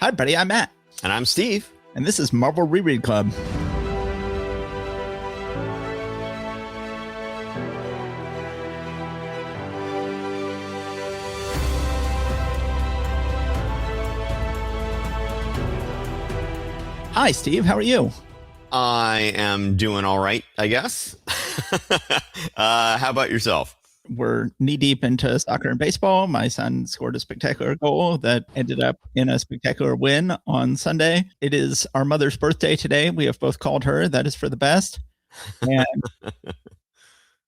Hi, buddy. I'm Matt. And I'm Steve. And this is Marvel Reread Club. Hi, Steve. How are you? I am doing all right, I guess. How about yourself? We're knee-deep into soccer and baseball. My son scored a spectacular goal that ended up in a spectacular win on Sunday. It is our mother's birthday today. We have both called her. That is for the best. And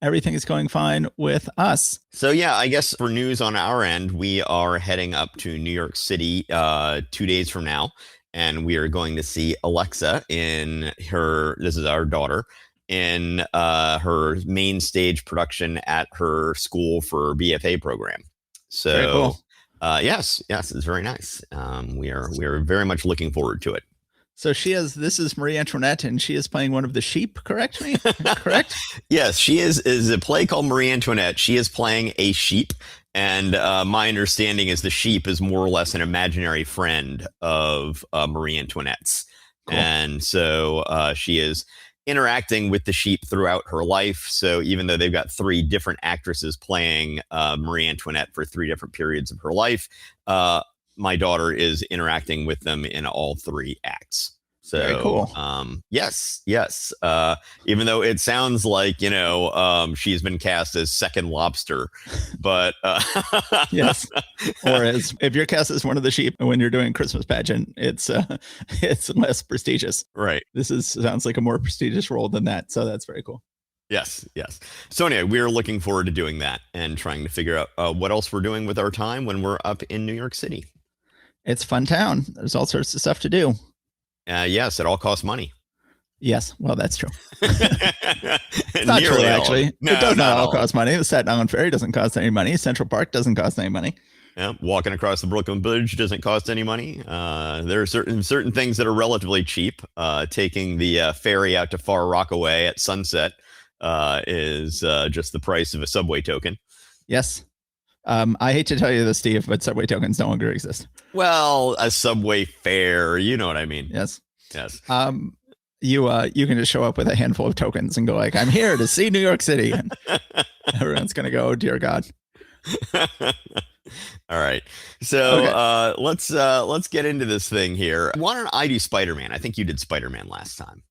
everything is going fine with us. So, yeah, I guess for news on our end, we are heading up to New York City 2 days from now. And we are going to see Alexa in this is our daughter, in her main stage production at her school for BFA program. So, very cool. Yes, it's very nice. We are very much looking forward to it. So this is Marie Antoinette, and she is playing one of the sheep, correct me? Correct? Yes, she is a play called Marie Antoinette. She is playing a sheep. And my understanding is the sheep is more or less an imaginary friend of Marie Antoinette's. Cool. And so she is interacting with the sheep throughout her life. So even though they've got three different actresses playing Marie Antoinette for three different periods of her life, my daughter is interacting with them in all three acts. So, very cool. Yes. Even though it sounds like, she's been cast as Second Lobster, but yes. Or if you're cast as one of the sheep when you're doing Christmas pageant, it's less prestigious. Right. Sounds like a more prestigious role than that. So that's very cool. Yes. So anyway, we're looking forward to doing that and trying to figure out what else we're doing with our time when we're up in New York City. It's a fun town. There's all sorts of stuff to do. Yes, it all costs money. Yes, well, that's true. It's not true, actually. No, it does not all cost money. The Staten Island Ferry doesn't cost any money. Central Park doesn't cost any money. Yeah, walking across the Brooklyn Bridge doesn't cost any money. There are certain things that are relatively cheap. Taking the ferry out to Far Rockaway at sunset is just the price of a subway token. Yes. I hate to tell you this, Steve, but subway tokens no longer exist. Well, a subway fare, you know what I mean? Yes. You can just show up with a handful of tokens and go like, I'm here to see New York City. And everyone's going to go, dear God. All right. So okay. Let's get into this thing here. Why don't I do Spider-Man? I think you did Spider-Man last time.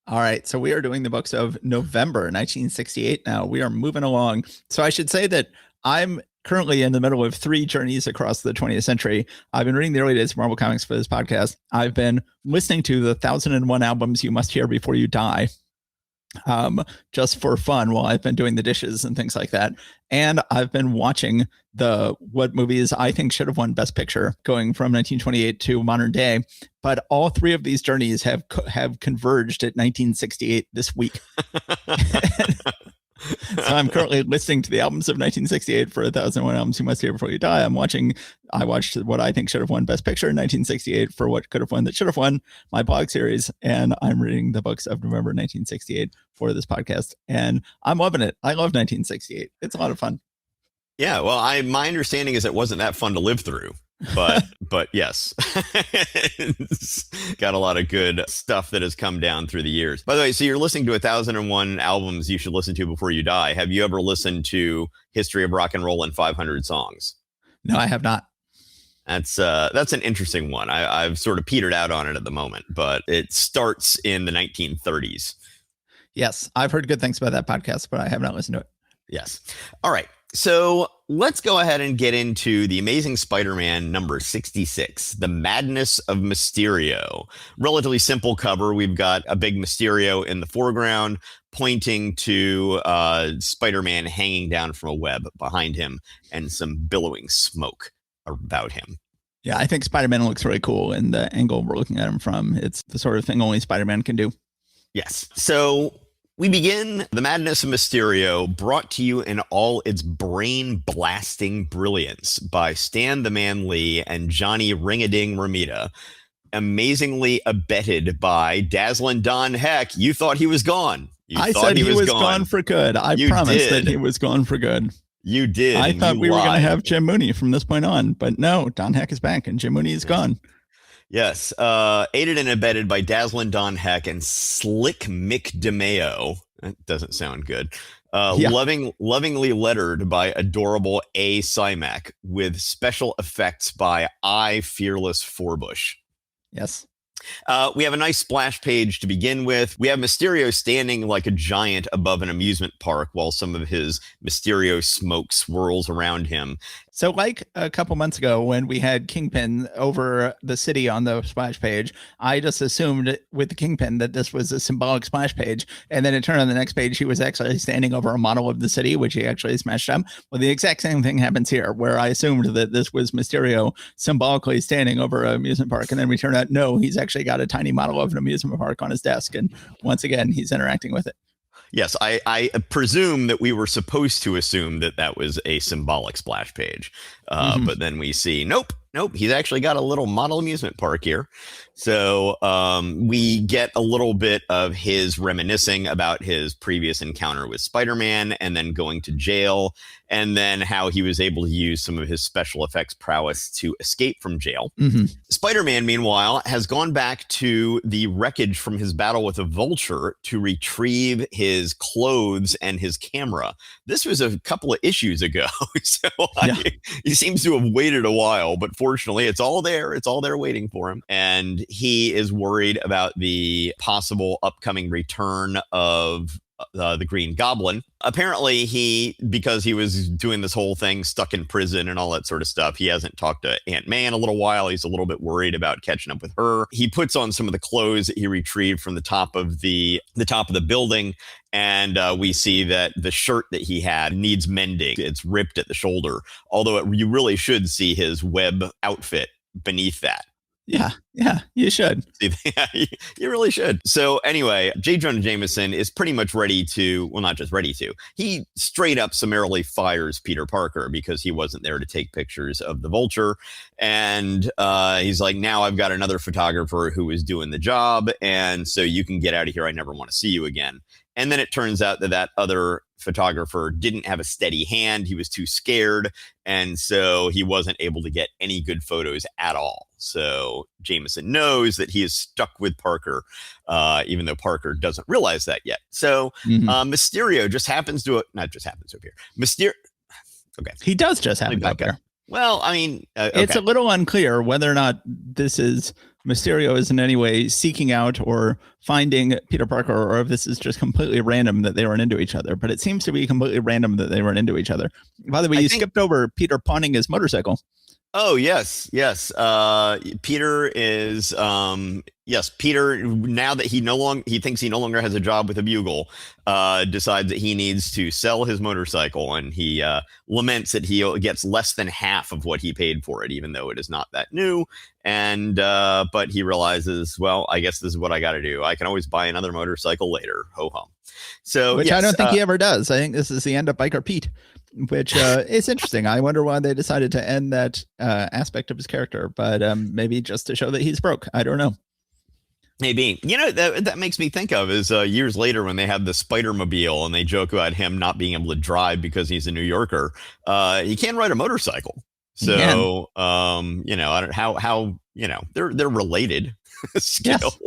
All right. So we are doing the books of November 1968 now. We are moving along. So I should say that I'm currently in the middle of three journeys across the 20th century. I've been reading the early days of Marvel Comics for this podcast. I've been listening to the 1001 albums you must hear before you die, just for fun while I've been doing the dishes and things like that. And I've been watching what movies I think should have won Best Picture going from 1928 to modern day. But all three of these journeys have converged at 1968 this week. So I'm currently listening to the albums of 1968 for 1001 albums you must hear before you die. I watched what I think should have won Best Picture in 1968 for what could have won that should have won, my blog series. And I'm reading the books of November 1968 for this podcast. And I'm loving it. I love 1968. It's a lot of fun. Yeah, well, my understanding is it wasn't that fun to live through. But yes, it's got a lot of good stuff that has come down through the years. By the way, so you're listening to 1001 albums you should listen to before you die. Have you ever listened to History of Rock and Roll in 500 Songs? No, I have not. That's an interesting one. I've sort of petered out on it at the moment, but it starts in the 1930s. Yes, I've heard good things about that podcast, but I have not listened to it. Yes. All right. So let's go ahead and get into The Amazing Spider-Man number 66, The Madness of Mysterio. Relatively simple cover. We've got a big Mysterio in the foreground pointing to Spider-Man hanging down from a web behind him and some billowing smoke about him. Yeah, I think Spider-Man looks really cool in the angle we're looking at him from. It's the sort of thing only Spider-Man can do. Yes. So we begin The Madness of Mysterio, brought to you in all its brain-blasting brilliance by Stan the Man Lee and Johnny Ring-a-Ding Romita. Amazingly abetted by Dazzlin' Don Heck. You thought he was gone. I said he was gone for good. I promised that he was gone for good. You did. I thought we were going to have Jim Mooney from this point on, but no, Don Heck is back and Jim Mooney is gone. Yes, aided and abetted by Dazzlin' Don Heck and Slick Mick DeMeo. That doesn't sound good. Yeah. Lovingly lettered by adorable A. Simac with special effects by I. Fearless Forbush. Yes. We have a nice splash page to begin with. We have Mysterio standing like a giant above an amusement park while some of his Mysterio smoke swirls around him. So, like a couple months ago when we had Kingpin over the city on the splash page, I just assumed with the Kingpin that this was a symbolic splash page. And then it turned on the next page, he was actually standing over a model of the city, which he actually smashed up. Well, the exact same thing happens here, where I assumed that this was Mysterio symbolically standing over an amusement park. And then we turn out, no, he's actually got a tiny model of an amusement park on his desk. And once again, he's interacting with it. Yes, I presume that we were supposed to assume that that was a symbolic splash page. But then we see, nope, he's actually got a little model amusement park here. So we get a little bit of his reminiscing about his previous encounter with Spider-Man and then going to jail, and then how he was able to use some of his special effects prowess to escape from jail. Spider-Man, meanwhile, has gone back to the wreckage from his battle with a vulture to retrieve his clothes and his camera. This was a couple of issues ago, so he seems to have waited a while, but fortunately it's all there. It's all there waiting for him. And he is worried about the possible upcoming return of the Green Goblin. Apparently, because he was doing this whole thing stuck in prison and all that sort of stuff, he hasn't talked to Aunt May in a little while. He's a little bit worried about catching up with her. He puts on some of the clothes that he retrieved from the top of the building, and we see that the shirt that he had needs mending. It's ripped at the shoulder, although you really should see his web outfit beneath that. Yeah, you should. Yeah, you really should. So anyway, J. Jonah Jameson is pretty much ready to, well, not just ready to, he straight up summarily fires Peter Parker because he wasn't there to take pictures of the Vulture. And he's like, now I've got another photographer who is doing the job, and so you can get out of here. I never want to see you again. And then it turns out that other photographer didn't have a steady hand. He was too scared. And so he wasn't able to get any good photos at all. So Jameson knows that he is stuck with Parker, even though Parker doesn't realize that yet. So Mysterio not just happens to appear. Okay. He does just happen to appear. Well, I mean, it's a little unclear whether or not this is Mysterio is in any way seeking out or finding Peter Parker, or if this is just completely random that they run into each other. But it seems to be completely random that they run into each other. By the way, you skipped over Peter pawning his motorcycle. Oh, yes. Peter is, Peter, now that he thinks he no longer has a job with a bugle, decides that he needs to sell his motorcycle, and he laments that he gets less than half of what he paid for it, even though it is not that new. And, but he realizes, well, I guess this is what I got to do. I can always buy another motorcycle later. Ho hum. So, which I don't think he ever does. I think this is the end of Biker Pete, which is interesting. I wonder why they decided to end that aspect of his character, but maybe just to show that he's broke. I don't know. Maybe. You know, that makes me think of is years later when they had the Spider-Mobile and they joke about him not being able to drive because he's a New Yorker. He can ride a motorcycle. So, you know, I don't how you know, they're related skills.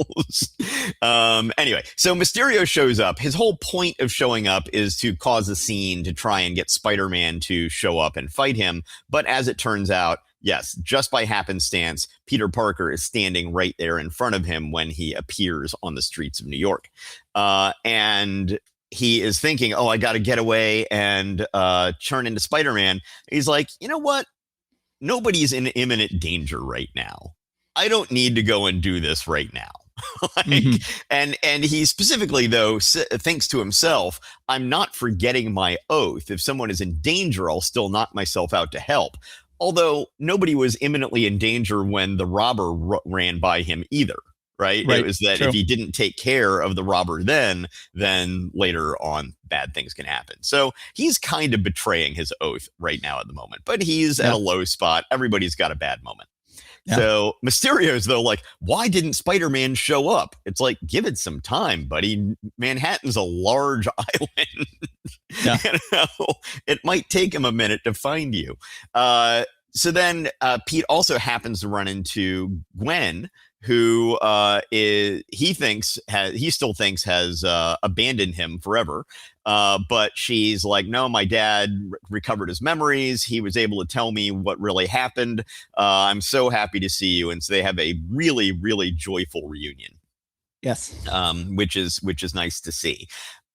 Anyway, so Mysterio shows up. His whole point of showing up is to cause a scene to try and get Spider-Man to show up and fight him. But as it turns out, yes, just by happenstance, Peter Parker is standing right there in front of him when he appears on the streets of New York. And he is thinking, oh, I got to get away and turn into Spider-Man. He's like, you know what? Nobody's in imminent danger right now. I don't need to go and do this right now. And he specifically, though, thinks to himself, I'm not forgetting my oath. If someone is in danger, I'll still knock myself out to help. Although nobody was imminently in danger when the robber ran by him either. Right? It was that if he didn't take care of the robber then later on, bad things can happen. So he's kind of betraying his oath right now at the moment, but he's at a low spot. Everybody's got a bad moment. So Mysterio's, though, like, why didn't Spider-Man show up? It's like, give it some time, buddy. Manhattan's a large island. You know, it might take him a minute to find you. So then Pete also happens to run into Gwen, who he still thinks has abandoned him forever. But she's like, no, my dad recovered his memories. He was able to tell me what really happened. I'm so happy to see you. And so they have a really, really joyful reunion. Yes. Which is nice to see.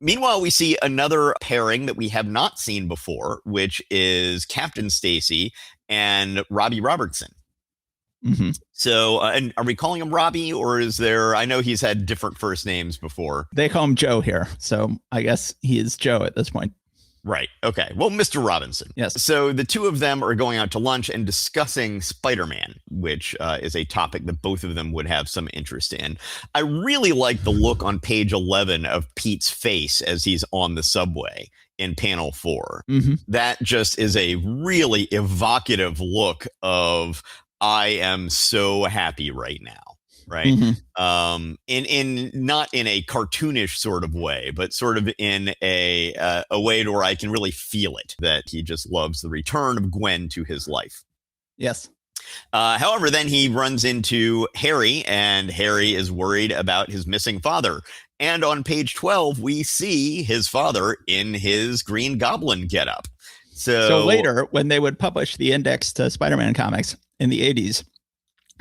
Meanwhile, we see another pairing that we have not seen before, which is Captain Stacy and Robbie Robertson. Mm-hmm. So, and are we calling him Robbie, or is there? I know he's had different first names before. They call him Joe here, so I guess he is Joe at this point. Right. Okay. Well, Mr. Robinson. Yes. So the two of them are going out to lunch and discussing Spider-Man, which is a topic that both of them would have some interest in. I really like the look on page 11 of Pete's face as he's on the subway in panel 4. Mm-hmm. That just is a really evocative look of, I am so happy right now. Right. Mm-hmm. In not in a cartoonish sort of way, but sort of in a way where I can really feel it, that he just loves the return of Gwen to his life. Yes. However, then he runs into Harry, and Harry is worried about his missing father. And on page 12, we see his father in his Green Goblin getup. So later, when they would publish the index to Spider-Man comics in the 80s,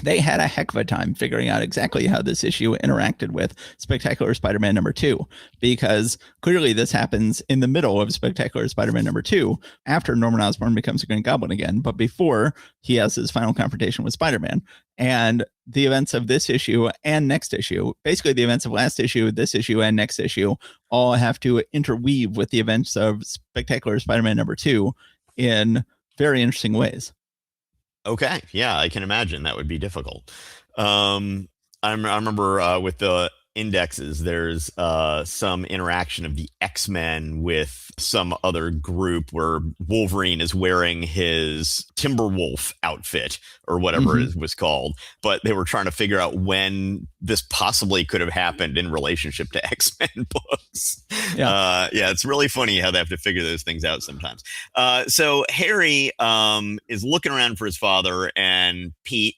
they had a heck of a time figuring out exactly how this issue interacted with Spectacular Spider-Man #2, because clearly this happens in the middle of Spectacular Spider-Man #2 after Norman Osborn becomes a Green Goblin again, but before he has his final confrontation with Spider-Man. And the events of this issue and next issue, basically the events of last issue, this issue, and next issue, all have to interweave with the events of Spectacular Spider-Man #2 in very interesting ways. Okay. Yeah, I can imagine that would be difficult. I remember with the indexes, there's some interaction of the X-Men with some other group where Wolverine is wearing his Timberwolf outfit or whatever it was called. But they were trying to figure out when this possibly could have happened in relationship to X-Men books. Yeah, it's really funny how they have to figure those things out sometimes. So Harry is looking around for his father, and Pete,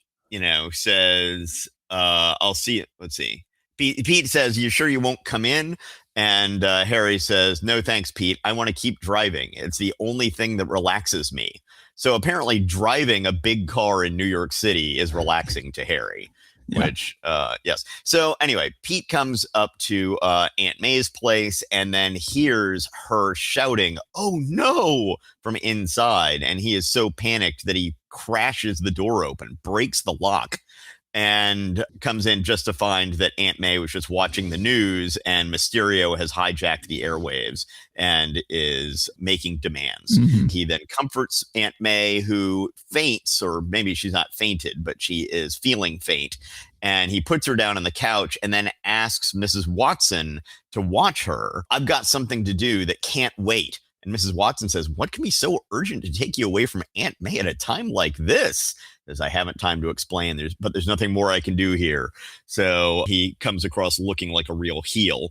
says, I'll see it. Let's see. Pete says, you sure you won't come in? And Harry says, no, thanks, Pete. I want to keep driving. It's the only thing that relaxes me. So apparently driving a big car in New York City is relaxing to Harry, which, yes. So anyway, Pete comes up to Aunt May's place and then hears her shouting, oh, no, from inside. And he is so panicked that he crashes the door open, breaks the lock, and comes in just to find that Aunt May was just watching the news and Mysterio has hijacked the airwaves and is making demands. He then comforts Aunt May, who faints, or maybe she's not fainted, but she is feeling faint. And he puts her down on the couch and then asks Mrs. Watson to watch her. I've got something to do that can't wait. And Mrs. Watson says, what can be so urgent to take you away from Aunt May at a time like this? Because I haven't time to explain. But there's nothing more I can do here. So he comes across looking like a real heel.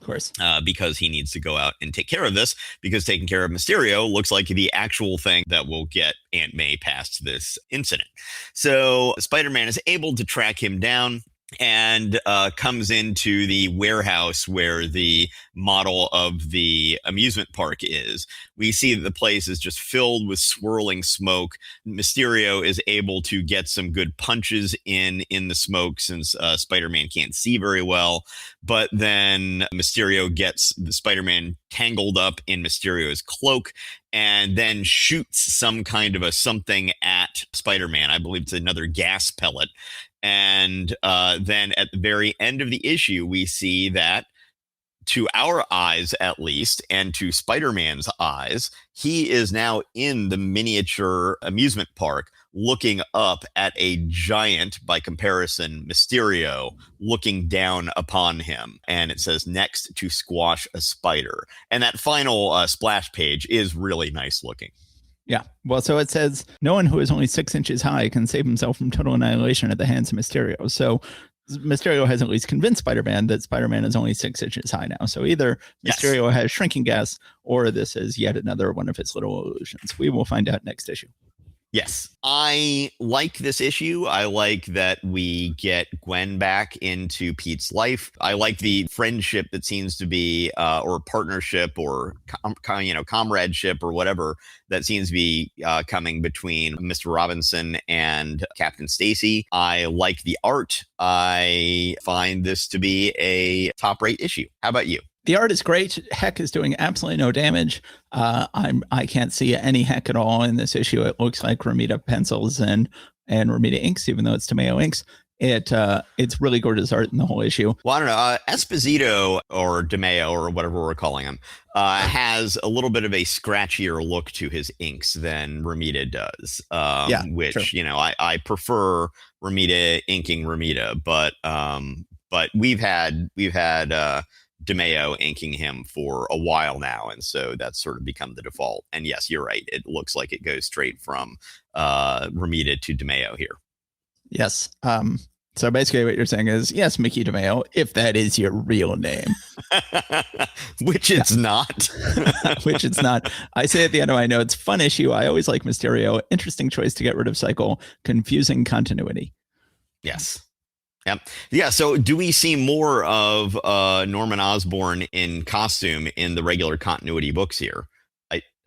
Of course. Because he needs to go out and take care of this, because taking care of Mysterio looks like the actual thing that will get Aunt May past this incident. So Spider-Man is able to track him down and comes into the warehouse where the model of the amusement park is. We see that the place is just filled with swirling smoke. Mysterio is able to get some good punches in the smoke since Spider-Man can't see very well. But then Mysterio gets the Spider-Man tangled up in Mysterio's cloak and then shoots some kind of a something at Spider-Man. I believe it's another gas pellet. And then at the very end of the issue, we see that, to our eyes at least, and to Spider-Man's eyes, he is now in the miniature amusement park looking up at a giant, by comparison, Mysterio looking down upon him. And it says, next to squash a spider. And that final splash page is really nice looking. Yeah. Well, so it says, no one who is only 6 inches high can save himself from total annihilation at the hands of Mysterio. So Mysterio has at least convinced Spider-Man that Spider-Man is only 6 inches high now. So either Mysterio has shrinking gas, or this is yet another one of his little illusions. We will find out next issue. Yes, I like this issue. I like that we get Gwen back into Pete's life. I like the friendship that seems to be, or partnership, or comradeship, or whatever that seems to be coming between Mr. Robinson and Captain Stacy. I like the art. I find this to be a top-rate issue. How about you? The art is great. Heck is doing absolutely no damage. I can't see any heck at all in this issue. It looks like Ramita pencils and Ramita inks, even though it's Tomeo inks. It's really gorgeous art in the whole issue. Well, I don't know. Esposito or DeMeo or whatever we're calling him has a little bit of a scratchier look to his inks than Ramita does. Which true. I prefer Ramita inking Ramita, but we've had DeMeo inking him for a while now, and so that's sort of become the default. And yes, you're right. It looks like it goes straight from Ramita to DeMeo here. Yes. So basically what you're saying is, yes, Mickey DeMeo, if that is your real name. Which it's not. Which it's not. I say at the end of my notes, fun issue. I always like Mysterio. Interesting choice to get rid of Cycle. Confusing continuity. Yes. Yep. Yeah. So do we see more of Norman Osborn in costume in the regular continuity books here?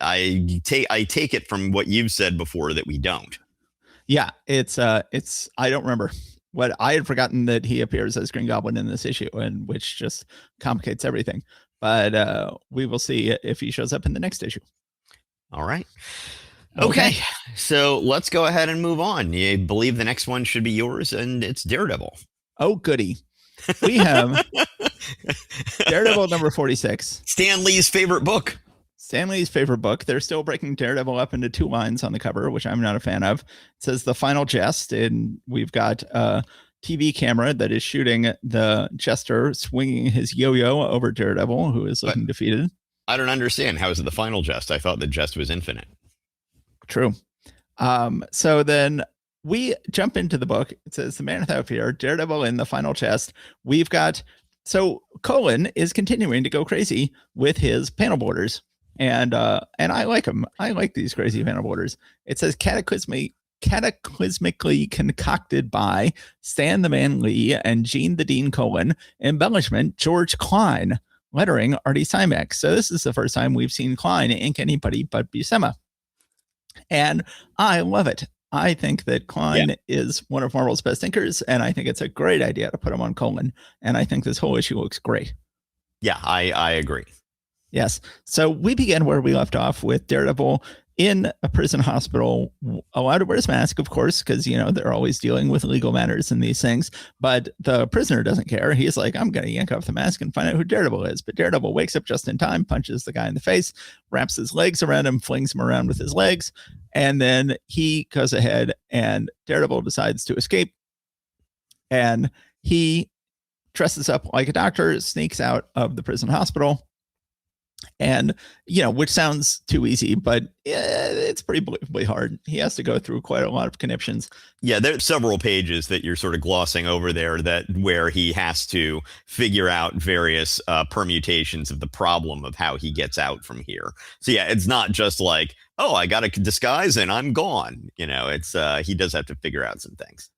I take it from what you've said before that we don't. Yeah, it's I don't remember. What I had forgotten that he appears as Green Goblin in this issue, and which just complicates everything. But we will see if he shows up in the next issue. All right. Okay. So let's go ahead and move on. You believe the next one should be yours, and it's Daredevil. Oh, goody. We have Daredevil number 46. Stan Lee's favorite book. Stan Lee's favorite book. They're still breaking Daredevil up into 2 lines on the cover, which I'm not a fan of. It says The Final Jest, and we've got a TV camera that is shooting the Jester swinging his yo-yo over Daredevil, who is looking defeated. I don't understand. How is it the final jest? I thought the jest was infinite. True. So then we jump into the book. It says The Man Without Fear, Daredevil in The Final Jest. We've got, so Colin is continuing to go crazy with his panel borders. And I like them. I like these crazy panel borders. It says cataclysmically concocted by Stan the Man Lee and Gene the Dean Cohen. Embellishment George Klein. Lettering Artie Simek. So this is the first time we've seen Klein ink anybody but Buscema. And I love it. I think that Klein is one of Marvel's best inkers, and I think it's a great idea to put him on Cohen. And I think this whole issue looks great. Yeah, I agree. Yes. So we begin where we left off with Daredevil in a prison hospital, allowed to wear his mask, of course, because, they're always dealing with legal matters and these things. But the prisoner doesn't care. He's like, I'm going to yank off the mask and find out who Daredevil is. But Daredevil wakes up just in time, punches the guy in the face, wraps his legs around him, flings him around with his legs. And then he goes ahead and Daredevil decides to escape. And he dresses up like a doctor, sneaks out of the prison hospital. And, which sounds too easy, but it's pretty believably hard. He has to go through quite a lot of conniptions. Yeah, there's several pages that you're sort of glossing over there where he has to figure out various permutations of the problem of how he gets out from here. So, yeah, it's not just like, oh, I got a disguise and I'm gone. It's he does have to figure out some things.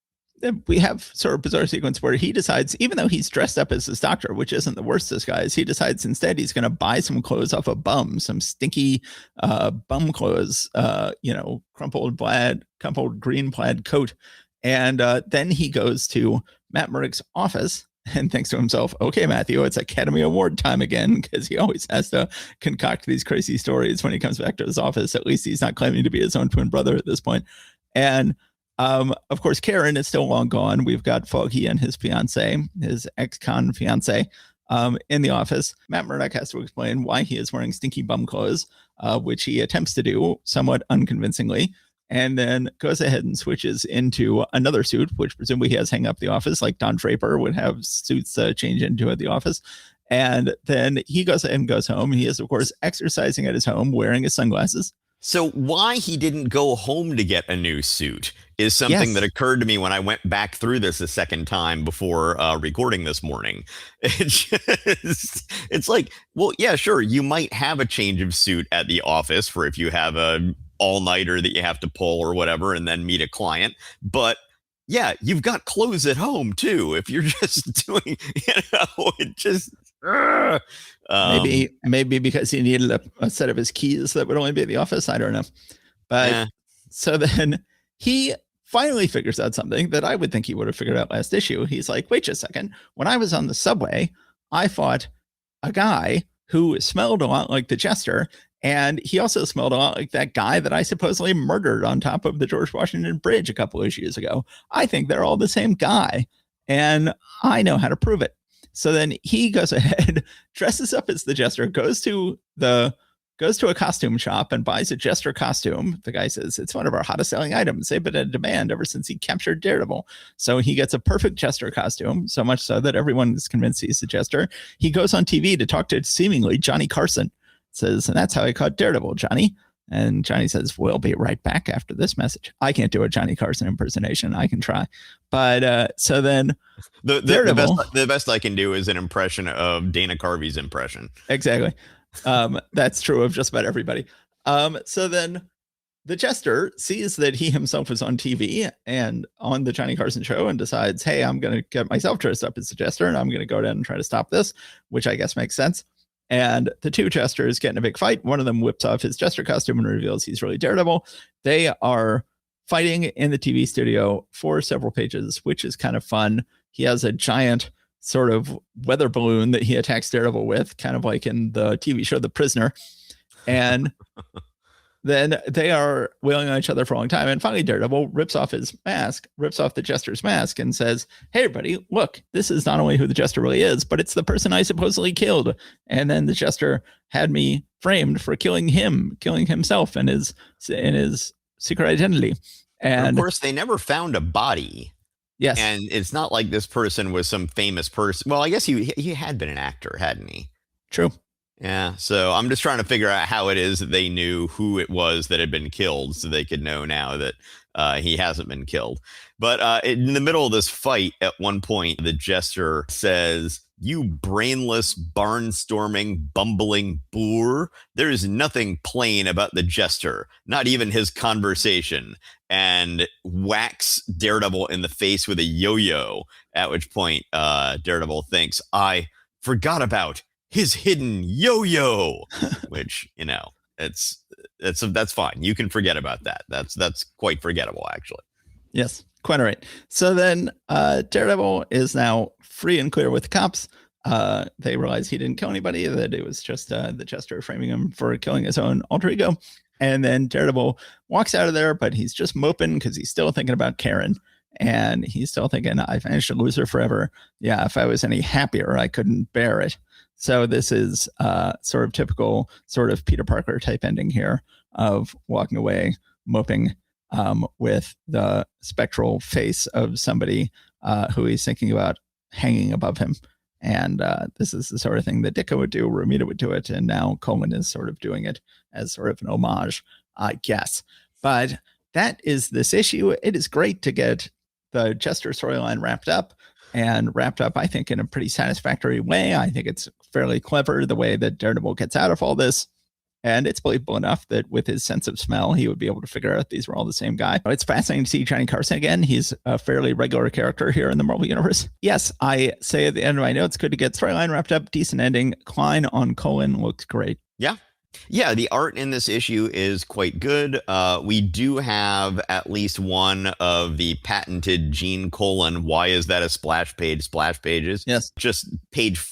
We have sort of bizarre sequence where he decides, even though he's dressed up as his doctor, which isn't the worst disguise, he decides instead he's going to buy some clothes off a bum, some stinky bum clothes, crumpled green plaid coat. And then he goes to Matt Murdock's office and thinks to himself, okay, Matthew, it's Academy Award time again, because he always has to concoct these crazy stories when he comes back to his office. At least he's not claiming to be his own twin brother at this point. And of course, Karen is still long gone. We've got Foggy and his fiance, his ex-con fiance, in the office. Matt Murdock has to explain why he is wearing stinky bum clothes, which he attempts to do somewhat unconvincingly, and then goes ahead and switches into another suit, which presumably he has hang up the office, like Don Draper would have suits change into at the office. And then he goes ahead and goes home. He is, of course, exercising at his home, wearing his sunglasses. So why he didn't go home to get a new suit is something that occurred to me when I went back through this a second time before recording this morning. It's like, well, yeah, sure. You might have a change of suit at the office for if you have a all-nighter that you have to pull or whatever and then meet a client. But yeah, you've got clothes at home too. If you're just doing, it just maybe because he needed a set of his keys that would only be at the office. I don't know. But so then he finally figures out something that I would think he would have figured out last issue. He's like, wait just a second. When I was on the subway, I fought a guy who smelled a lot like the Jester. And he also smelled a lot like that guy that I supposedly murdered on top of the George Washington Bridge a couple issues ago. I think they're all the same guy. And I know how to prove it. So then he goes ahead, dresses up as the Jester, goes to a costume shop and buys a Jester costume. The guy says, it's one of our hottest selling items. They've been in demand ever since he captured Daredevil. So he gets a perfect Jester costume, so much so that everyone is convinced he's the Jester. He goes on TV to talk to seemingly Johnny Carson. Says, and that's how I caught Daredevil, Johnny. And Johnny says, we'll be right back after this message. I can't do a Johnny Carson impersonation. I can try. But so then the best I can do is an impression of Dana Carvey's impression. Exactly. That's true of just about everybody. So then the Jester sees that he himself is on TV and on the Johnny Carson show and decides, hey, I'm going to get myself dressed up as the Jester and I'm going to go down and try to stop this, which I guess makes sense. And the two Jesters get in a big fight. One of them whips off his Jester costume and reveals he's really Daredevil. They are fighting in the TV studio for several pages, which is kind of fun. He has a giant sort of weather balloon that he attacks Daredevil with, kind of like in the TV show The Prisoner. And then they are wailing on each other for a long time. And finally, Daredevil rips off the Jester's mask and says, hey, everybody, look, this is not only who the Jester really is, but it's the person I supposedly killed. And then the Jester had me framed for killing himself and his secret identity. And of course, they never found a body. Yes. And it's not like this person was some famous person. Well, I guess he had been an actor, hadn't he? True. Yeah, so I'm just trying to figure out how it is that they knew who it was that had been killed so they could know now that he hasn't been killed. But in the middle of this fight, at one point, the Jester says, you brainless, barnstorming, bumbling boor. There is nothing plain about the Jester, not even his conversation, and whacks Daredevil in the face with a yo-yo, at which point Daredevil thinks, I forgot about his hidden yo-yo, which, that's fine. You can forget about that. That's quite forgettable, actually. Yes, quite all right. So then Daredevil is now free and clear with the cops. They realize he didn't kill anybody, that it was just the Jester framing him for killing his own alter ego. And then Daredevil walks out of there, but he's just moping because he's still thinking about Karen. And he's still thinking, I've managed to lose her forever. Yeah, if I was any happier, I couldn't bear it. So this is sort of typical sort of Peter Parker type ending here of walking away, moping with the spectral face of somebody who he's thinking about hanging above him. And this is the sort of thing that Ditko would do, Romita would do it, and now Coleman is sort of doing it as sort of an homage, I guess. But that is this issue. It is great to get the Jester storyline wrapped up, I think, in a pretty satisfactory way. I think it's fairly clever the way that Daredevil gets out of all this. And it's believable enough that with his sense of smell, he would be able to figure out these were all the same guy. It's fascinating to see Johnny Carson again. He's a fairly regular character here in the Marvel Universe. Yes, I say at the end of my notes, good to get storyline wrapped up, decent ending. Klein on Colin looks great. Yeah. Yeah, the art in this issue is quite good. We do have at least one of the patented Gene Colan, why is that a splash pages? Yes. Just page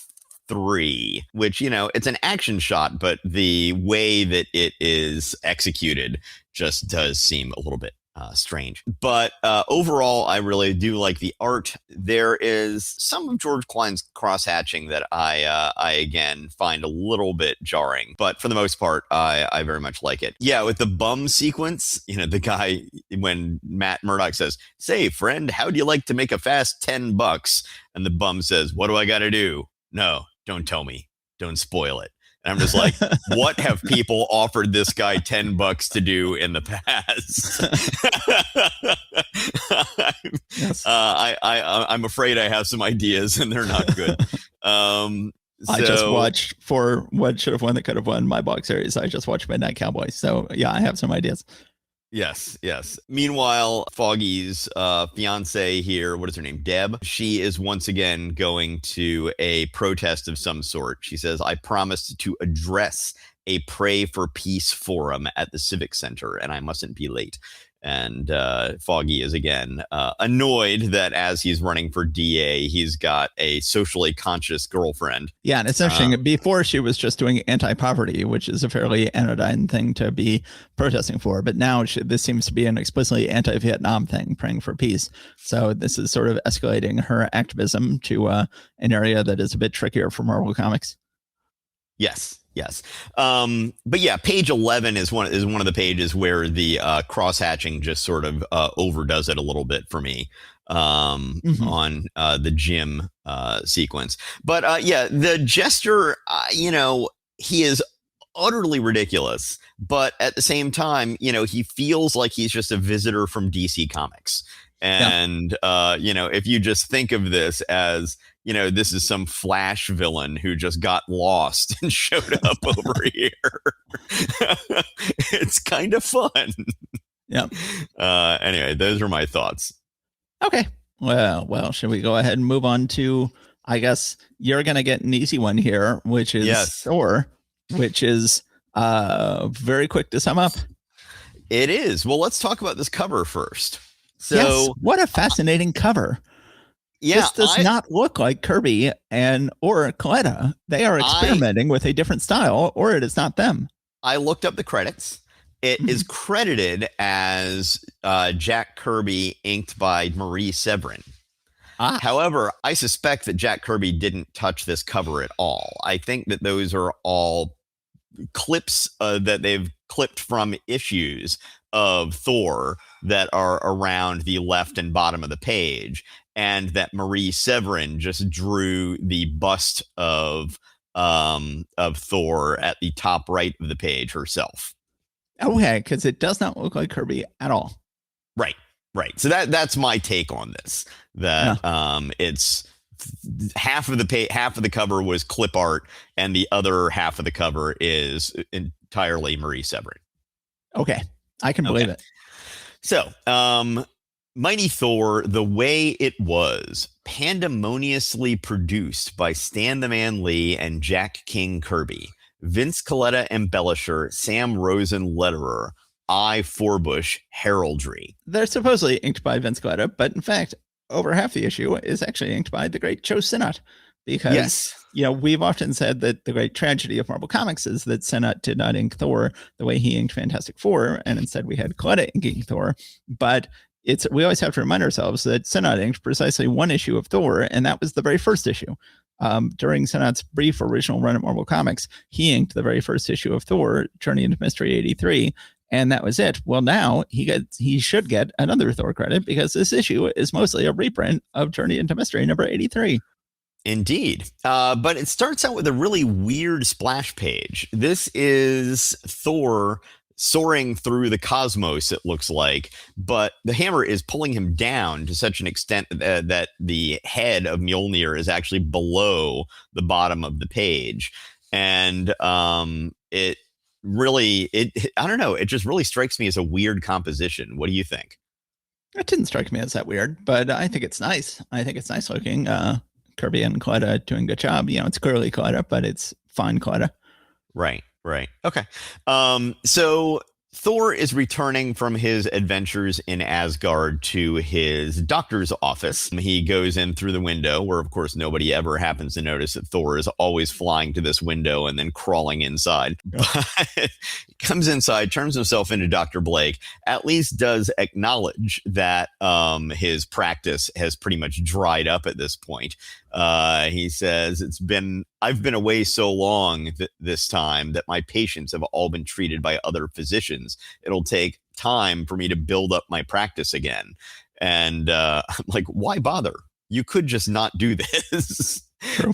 3, which, it's an action shot, but the way that it is executed just does seem a little bit strange. But overall, I really do like the art. There is some of George Klein's cross-hatching that I again find a little bit jarring, but for the most part, I very much like it. Yeah, with the bum sequence, the guy, when Matt Murdock says, say, friend, how do you like to make a fast $10? And the bum says, what do I got to do? No, don't tell me. Don't spoil it. And I'm just like, what have people offered this guy $10 to do in the past? Yes. I'm afraid I have some ideas and they're not good. I just So watched for what should have won that could have won my box series. I just watched Midnight Cowboy. So yeah, I have some ideas. yes, yes. Meanwhile, Foggy's fiance here, what is her name? Deb. She is once again going to a protest of some sort. She says, I promised to address a Pray for Peace forum at the Civic Center, and I mustn't be late. And Foggy is again annoyed that as he's running for DA, he's got a socially conscious girlfriend. Yeah, and it's interesting. Before she was just doing anti-poverty, which is a fairly anodyne thing to be protesting for, but now this seems to be an explicitly anti-Vietnam thing, praying for peace. So this is sort of escalating her activism to an area that is a bit trickier for Marvel Comics. Yes, yes. But yeah, page 11 is one of the pages where the cross-hatching just sort of overdoes it a little bit for me on the gym sequence. But yeah, the Jester, he is utterly ridiculous. But at the same time, he feels like he's just a visitor from DC Comics. And, if you just think of this as, this is some Flash villain who just got lost and showed up over here. It's kind of fun. Yeah. Anyway, those are my thoughts. Okay. Well, should we go ahead and move on to, I guess you're going to get an easy one here, which is Thor, which is very quick to sum up. It is. Well, let's talk about this cover first. So, yes, what a fascinating cover. Yeah, this does not look like Kirby or Coletta. They are experimenting with a different style, or it is not them. I looked up the credits. It is credited as Jack Kirby, inked by Marie Severin. However, I suspect that Jack Kirby didn't touch this cover at all. I think that those are all clips that they've clipped from issues of Thor that are around the left and bottom of the page, and that Marie Severin just drew the bust of Thor at the top right of the page herself. Okay, because it does not look like Kirby at all. Right. So that's my take on this. That it's half of the cover was clip art, and the other half of the cover is entirely Marie Severin. Okay, I can believe it. So, Mighty Thor, The Way It Was, pandemoniously produced by Stan the Man Lee and Jack King Kirby, Vince Coletta embellisher, Sam Rosen letterer, I Forbush heraldry. They're supposedly inked by Vince Coletta, but in fact, over half the issue is actually inked by the great Joe Sinnott. Because, we've often said that the great tragedy of Marvel Comics is that Sinnott did not ink Thor the way he inked Fantastic Four, and instead we had Coletta inking Thor. But we always have to remind ourselves that Sinnott inked precisely one issue of Thor, and that was the very first issue. During Sinnott's brief original run at Marvel Comics, he inked the very first issue of Thor, Journey into Mystery 83, and that was it. Well, now he should get another Thor credit because this issue is mostly a reprint of Journey into Mystery number 83. Indeed. But it starts out with a really weird splash page. This is Thor soaring through the cosmos, it looks like, but the hammer is pulling him down to such an extent that the head of Mjolnir is actually below the bottom of the page. And I don't know, it just really strikes me as a weird composition. What do you think? It didn't strike me as that weird, but I think it's nice. I think it's nice looking. Kirby and Coletta doing a good job. It's clearly Coletta, but it's fine Coletta. Right. Okay. So Thor is returning from his adventures in Asgard to his doctor's office. He goes in through the window, where, of course, nobody ever happens to notice that Thor is always flying to this window and then crawling inside. Yeah. But he comes inside, turns himself into Dr. Blake, at least does acknowledge that his practice has pretty much dried up at this point. He says, I've been away so long this time that my patients have all been treated by other physicians. It'll take time for me to build up my practice again. And I'm like, why bother? You could just not do this.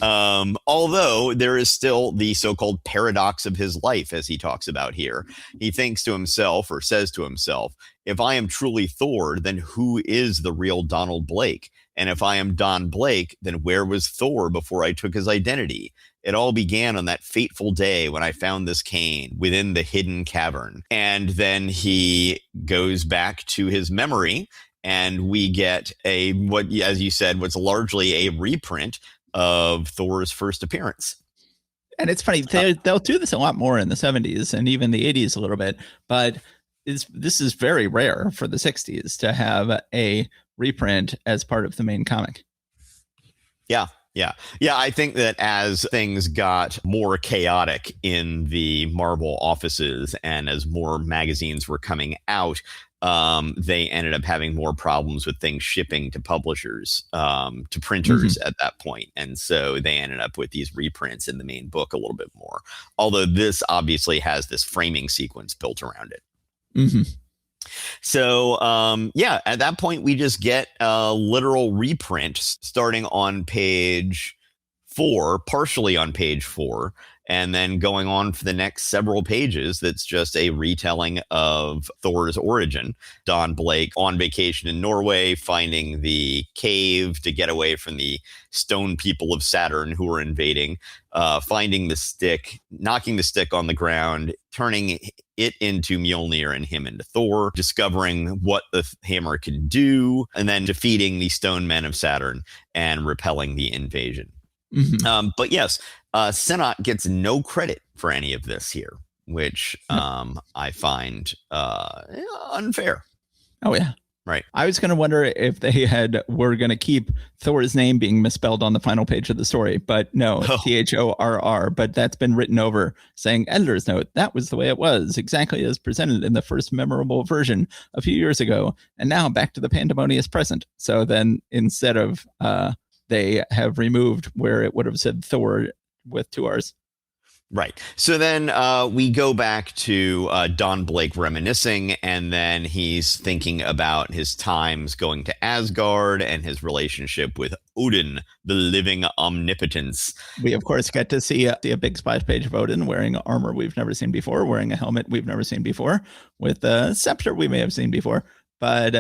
Although there is still the so-called paradox of his life, as he talks about here. He thinks to himself, or says to himself, if I am truly Thor, then who is the real Donald Blake? And if I am Don Blake, then where was Thor before I took his identity? It all began on that fateful day when I found this cane within the hidden cavern. And then he goes back to his memory, and we get what, as you said, was largely a reprint of Thor's first appearance. And it's funny, they'll do this a lot more in the 70s and even the 80s a little bit, but this is very rare for the 60s to have a reprint as part of the main comic. Yeah. I think that as things got more chaotic in the Marvel offices and as more magazines were coming out, they ended up having more problems with things shipping to publishers, to printers at that point. And so they ended up with these reprints in the main book a little bit more. Although this obviously has this framing sequence built around it. So, at that point, we just get a literal reprint starting on page 4, partially on page 4, and then going on for the next several pages. That's just a retelling of Thor's origin. Don Blake on vacation in Norway, finding the cave to get away from the stone people of Saturn who are invading, finding the stick, knocking the stick on the ground, turning it into Mjolnir and him into Thor, discovering what the hammer can do, and then defeating the stone men of Saturn and repelling the invasion. But yes, Sinnott gets no credit for any of this here, which I find unfair. Oh, yeah. Right. I was going to wonder if they were going to keep Thor's name being misspelled on the final page of the story, but no, Thorr, but that's been written over saying, editor's note, that was the way it was, exactly as presented in the first memorable version a few years ago, and now back to the pandemonious present. So then instead of they have removed where it would have said Thor with 2 R's. Right. So then we go back to Don Blake reminiscing, and then he's thinking about his times going to Asgard and his relationship with Odin, the living omnipotence. We, of course, get to see a big splash page of Odin wearing armor we've never seen before, wearing a helmet we've never seen before, with a scepter we may have seen before, but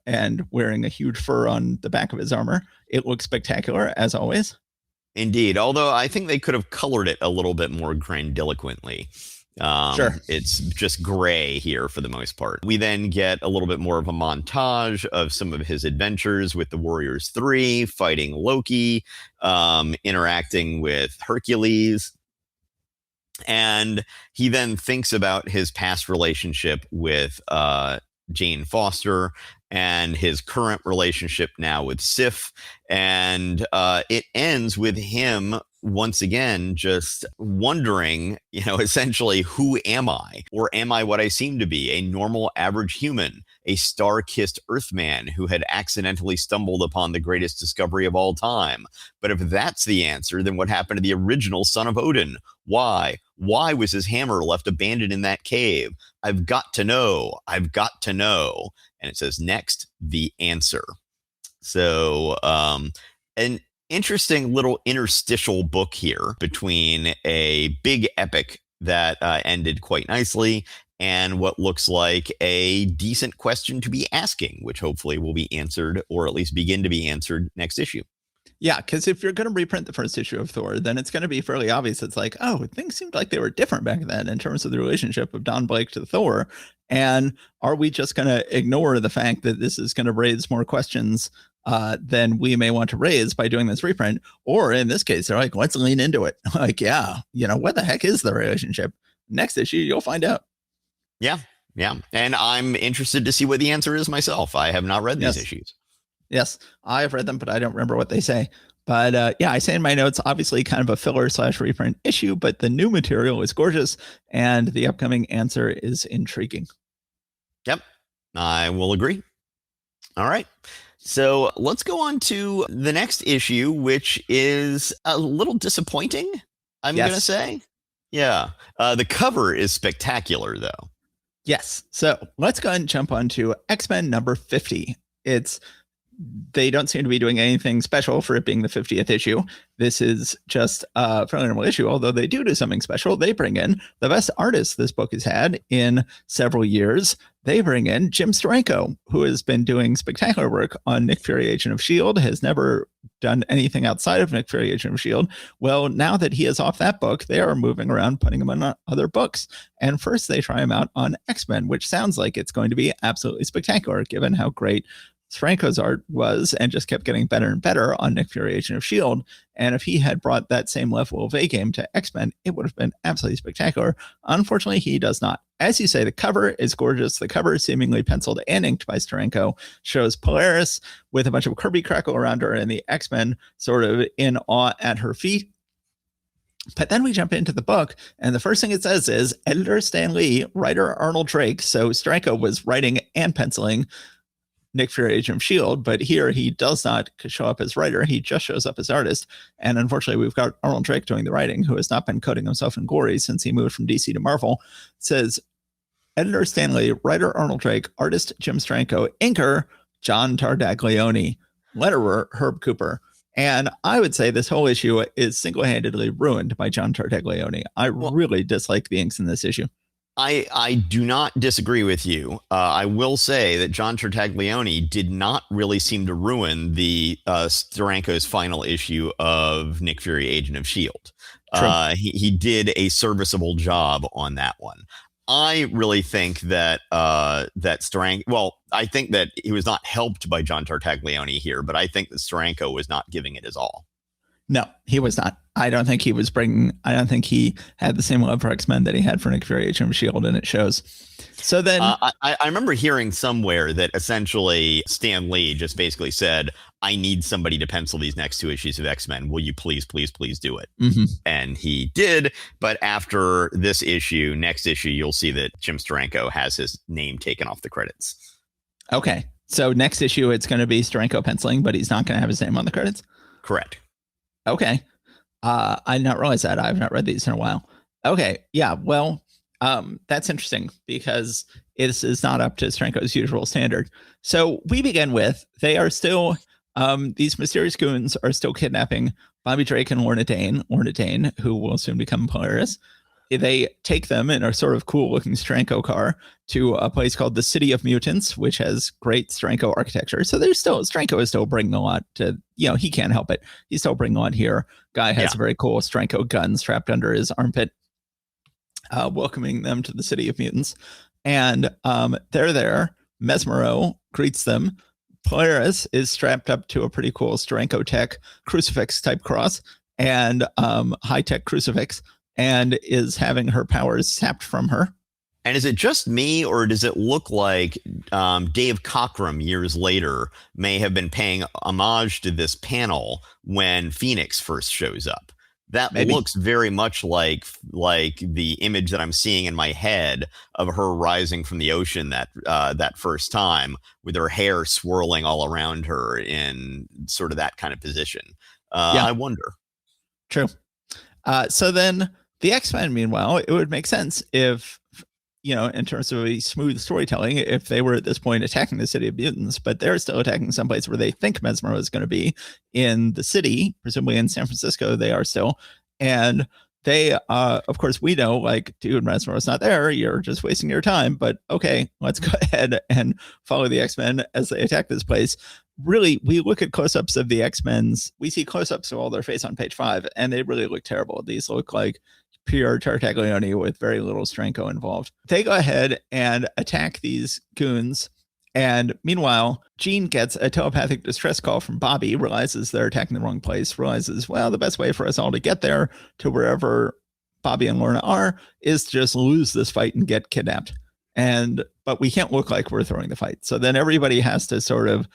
and wearing a huge fur on the back of his armor. It looks spectacular, as always. Indeed, although I think they could have colored it a little bit more grandiloquently. Sure. It's just gray here for the most part. We then get a little bit more of a montage of some of his adventures with the Warriors 3, fighting Loki, interacting with Hercules. And he then thinks about his past relationship with Jane Foster and his current relationship now with Sif. And it ends with him once again just wondering, essentially, who am I? Or am I what I seem to be? A normal average human, a star-kissed Earthman who had accidentally stumbled upon the greatest discovery of all time. But if that's the answer, then what happened to the original son of Odin? Why? Why was his hammer left abandoned in that cave? I've got to know. I've got to know. And it says next, the answer. So an interesting little interstitial book here between a big epic that ended quite nicely and what looks like a decent question to be asking, which hopefully will be answered, or at least begin to be answered next issue. Yeah, because if you're going to reprint the first issue of Thor, then it's going to be fairly obvious. It's like, oh, things seemed like they were different back then in terms of the relationship of Don Blake to Thor. And are we just going to ignore the fact that this is going to raise more questions than we may want to raise by doing this reprint? Or in this case, they're like, let's lean into it. Like, yeah, what the heck is the relationship? Next issue, you'll find out. Yeah. And I'm interested to see what the answer is myself. I have not read these issues. Yes, I've read them, but I don't remember what they say. But I say in my notes, obviously kind of a filler/reprint issue, but the new material is gorgeous and the upcoming answer is intriguing. Yep, I will agree. All right. So let's go on to the next issue, which is a little disappointing, I'm going to say. Yeah. The cover is spectacular, though. Yes. So let's go ahead and jump on to X-Men number 50. They don't seem to be doing anything special for it being the 50th issue. This is just a fairly normal issue, although they do something special. They bring in the best artist this book has had in several years, they bring in Jim Steranko, who has been doing spectacular work on Nick Fury, Agent of S.H.I.E.L.D., has never done anything outside of Nick Fury, Agent of S.H.I.E.L.D. Well, now that he is off that book, they are moving around, putting him on other books. And first they try him out on X-Men, which sounds like it's going to be absolutely spectacular, given how great Steranko's art was and just kept getting better and better on Nick Fury, Agent of S.H.I.E.L.D. And if he had brought that same level of A-game to X-Men, it would have been absolutely spectacular. Unfortunately, he does not. As you say, the cover is gorgeous. The cover, seemingly penciled and inked by Steranko, shows Polaris with a bunch of Kirby crackle around her and the X-Men sort of in awe at her feet. But then we jump into the book, and the first thing it says is, editor Stan Lee, writer Arnold Drake. So Steranko was writing and penciling Nick Fury, Agent of S.H.I.E.L.D., but here he does not show up as writer. He just shows up as artist. And unfortunately, we've got Arnold Drake doing the writing, who has not been coating himself in glory since he moved from DC to Marvel. It says, editor Stan Lee, writer Arnold Drake, artist Jim Steranko, inker John Tartaglione, letterer Herb Cooper. And I would say this whole issue is single-handedly ruined by John Tartaglione. I really dislike the inks in this issue. I do not disagree with you. I will say that John Tartaglione did not really seem to ruin the Steranko's final issue of Nick Fury, Agent of S.H.I.E.L.D. He did a serviceable job on that one. I really think that that Steranko, well, I think that he was not helped by John Tartaglione here, but I think that Steranko was not giving it his all. No, he was not. I don't think he had the same love for X-Men that he had for Nick Fury, Agent of S.H.I.E.L.D., and it shows. So then I remember hearing somewhere that essentially Stan Lee just basically said, I need somebody to pencil these next 2 issues of X-Men. Will you please do it? Mm-hmm. And he did. But after this issue, next issue, you'll see that Jim Steranko has his name taken off the credits. Okay. So next issue, it's going to be Steranko penciling, but he's not going to have his name on the credits? Correct. Okay. I did not realize that. I've not read these in a while. Okay. Yeah. Well, that's interesting because it is not up to Steranko's usual standard. So we begin with, they are still, these mysterious goons are still kidnapping Bobby Drake and Lorna Dane, who will soon become Polaris. They take them in a sort of cool looking Steranko car to a place called the City of Mutants, which has great Steranko architecture. So Steranko is still bringing a lot to, he can't help it. He's still bringing a lot here. Guy has a very cool Steranko gun strapped under his armpit, welcoming them to the City of Mutants. And they're there. Mesmero greets them. Polaris is strapped up to a pretty cool Steranko tech crucifix type cross and high tech crucifix, and is having her powers sapped from her. And is it just me, or does it look like Dave Cockrum years later may have been paying homage to this panel when Phoenix first shows up? That looks very much like the image that I'm seeing in my head of her rising from the ocean that first time, with her hair swirling all around her in sort of that kind of position. I wonder. True. So then the X-Men, meanwhile, it would make sense if, in terms of a smooth storytelling, if they were at this point attacking the City of Mutants, but they're still attacking someplace where they think Mesmero is going to be in the city, presumably in San Francisco, they are still. And they, of course, we know, like, dude, Mesmero's not there. You're just wasting your time. But okay, let's go ahead and follow the X-Men as they attack this place. Really, we look at close-ups of the X-Men's. We see close-ups of all their face on page 5, and they really look terrible. These look like pure Tartaglione with very little Steranko involved. They go ahead and attack these goons. And meanwhile, Jean gets a telepathic distress call from Bobby, realizes they're attacking the wrong place, realizes, well, the best way for us all to get there to wherever Bobby and Lorna are is to just lose this fight and get kidnapped. But we can't look like we're throwing the fight. So then everybody has to sort of,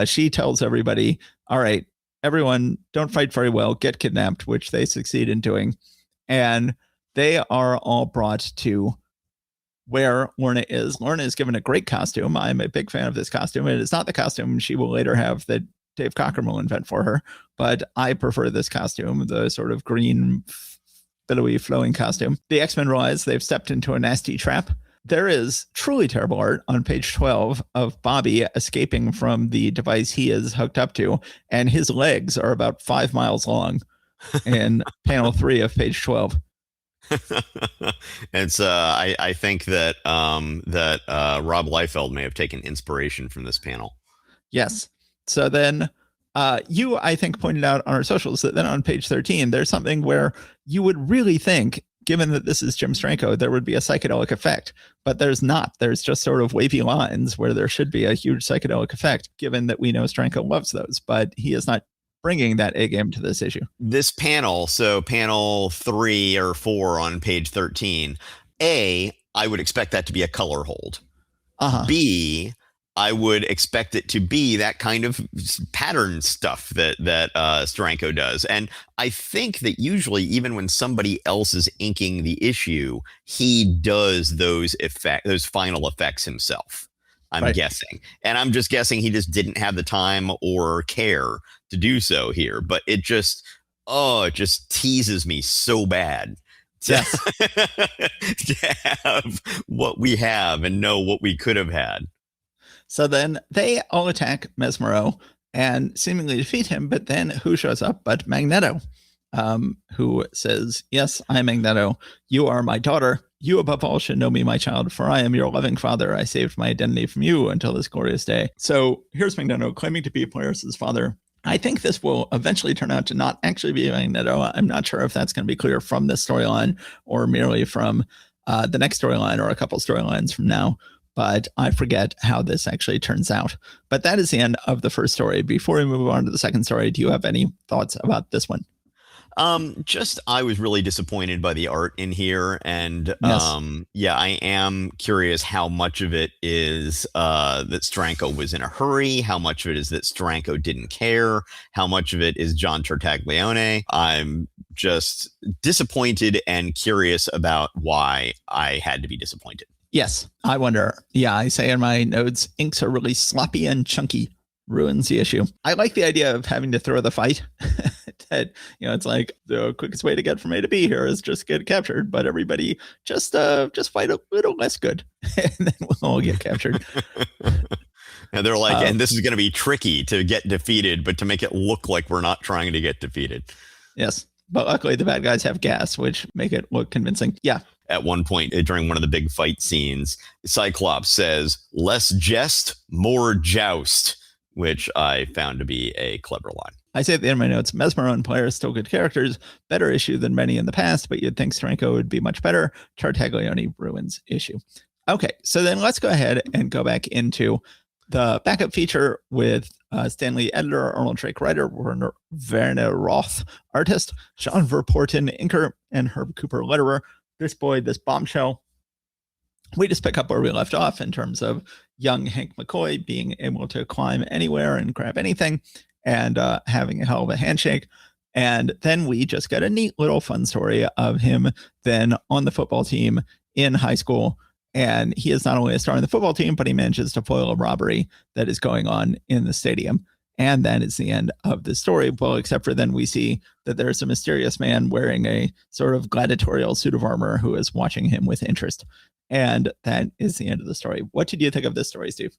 she tells everybody, all right, everyone, don't fight very well, get kidnapped, which they succeed in doing. And they are all brought to where Lorna is. Lorna is given a great costume. I'm a big fan of this costume. It is not the costume she will later have that Dave Cockrum will invent for her, but I prefer this costume, the sort of green, billowy, flowing costume. The X-Men realize they've stepped into a nasty trap. There is truly terrible art on page 12 of Bobby escaping from the device he is hooked up to, and his legs are about 5 miles long in panel 3 of page 12. It's I think that Rob Liefeld may have taken inspiration from this panel. Yes. So then you, I think, pointed out on our socials that then on page 13, there's something where you would really think, given that this is Jim Stranko, there would be a psychedelic effect, but there's not. There's just sort of wavy lines where there should be a huge psychedelic effect, given that we know Stranko loves those, but he is not bringing that A game to this issue. This panel, so panel 3 or 4 on page 13, I would expect that to be a color hold. B, I would expect it to be that kind of pattern stuff that Steranko does. And I think that usually, even when somebody else is inking the issue, he does those final effects himself. I'm guessing. And I'm just guessing he just didn't have the time or care to do so here. But it just teases me so bad. Yes. To have what we have and know what we could have had. So then they all attack Mesmero and seemingly defeat him, but then who shows up but Magneto, who says, "Yes, I'm Magneto. You are my daughter. You above all should know me, my child, for I am your loving father. I saved my identity from you until this glorious day." So here's Magneto claiming to be Polaris' father. I think this will eventually turn out to not actually be Magneto. I'm not sure if that's going to be clear from this storyline or merely from the next storyline or a couple storylines from now. But I forget how this actually turns out. But that is the end of the first story. Before we move on to the second story, do you have any thoughts about this one? I was really disappointed by the art in here. And I am curious how much of it is that Steranko was in a hurry, how much of it is that Steranko didn't care, how much of it is John Tartaglione. I'm just disappointed and curious about why I had to be disappointed. Yes, I wonder. Yeah, I say in my notes, inks are really sloppy and chunky. Ruins the issue. I like the idea of having to throw the fight. That, it's like the quickest way to get from A to B here is just get captured, but everybody just fight a little less good, and then we'll all get captured. And they're like, and this is going to be tricky to get defeated, but to make it look like we're not trying to get defeated. Yes, but luckily the bad guys have gas, which make it look convincing. Yeah. At one point during one of the big fight scenes, Cyclops says, "Less jest, more joust," which I found to be a clever line. I say at the end of my notes, Mesmero and Polaris still good characters, better issue than many in the past, but you'd think Steranko would be much better. Tartaglione ruins issue. Okay, so then let's go ahead and go back into the backup feature with Stan Lee editor, Arnold Drake writer, Werner Roth artist, John Verpoorten inker, and Herb Cooper letterer. This boy, this bombshell. We just pick up where we left off in terms of young Hank McCoy being able to climb anywhere and grab anything and having a hell of a handshake. And then we just get a neat little fun story of him then on the football team in high school. And he is not only a star on the football team, but he manages to foil a robbery that is going on in the stadium. And that is the end of the story. Well, except for then we see that there's a mysterious man wearing a sort of gladiatorial suit of armor who is watching him with interest. And that is the end of the story. What did you think of this story, Steve?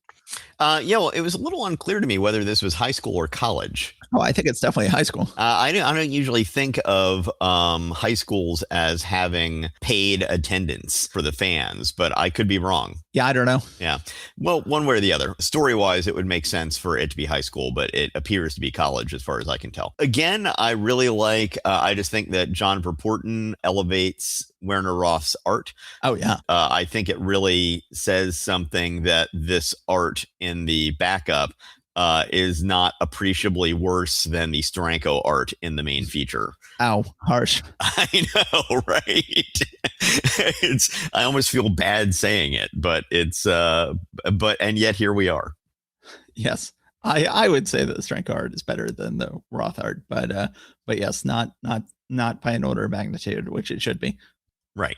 Well, it was a little unclear to me whether this was high school or college. Oh, I think it's definitely high school. I don't usually think of high schools as having paid attendance for the fans, but I could be wrong. Yeah, I don't know. Yeah. Well, one way or the other. Story-wise, it would make sense for it to be high school, but it appears to be college as far as I can tell. Again, I really like, I just think that John Verpoorten elevates Werner Roth's art. Oh, yeah. I think it really says something that this art in the backup is not appreciably worse than the Steranko art in the main feature. Ow, harsh. I know, right? I almost feel bad saying it, but and yet here we are. Yes. I would say that the Steranko art is better than the Roth art, but yes, not by an order of magnitude, which it should be. Right.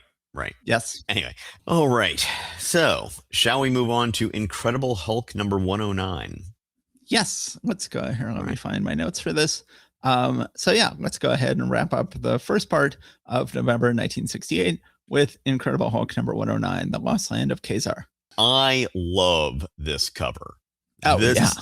Yes. Anyway. All right. So shall we move on to Incredible Hulk number 109? Yes. Let's go here. Let me find my notes for this. Let's go ahead and wrap up the first part of November 1968 with Incredible Hulk number 109, The Lost Land of Kazar. I love this cover. Oh yeah. This